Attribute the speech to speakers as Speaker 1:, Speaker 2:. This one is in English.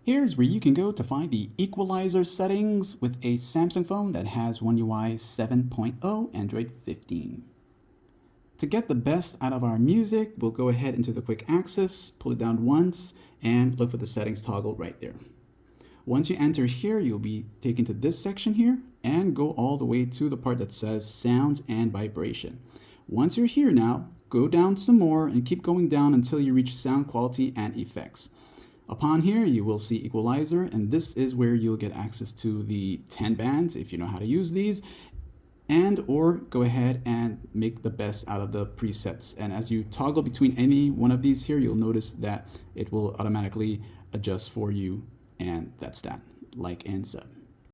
Speaker 1: Here's where you can go to find the equalizer settings with a Samsung phone that has One UI 7.0 Android 15. To get the best out of our music, we'll go ahead into the quick access, pull it down once, and look for the settings toggle right there. Once you enter here, you'll be taken to this section here and go all the way to the part that says sounds and vibration. Once you're here now, go down some more and keep going down until you reach sound quality and effects. Upon here, you will see Equalizer, and this is where you'll get access to the 10 bands if you know how to use these, and or go ahead and make the best out of the presets. And as you toggle between any one of these here, you'll notice that it will automatically adjust for you, and that's that. Like and sub.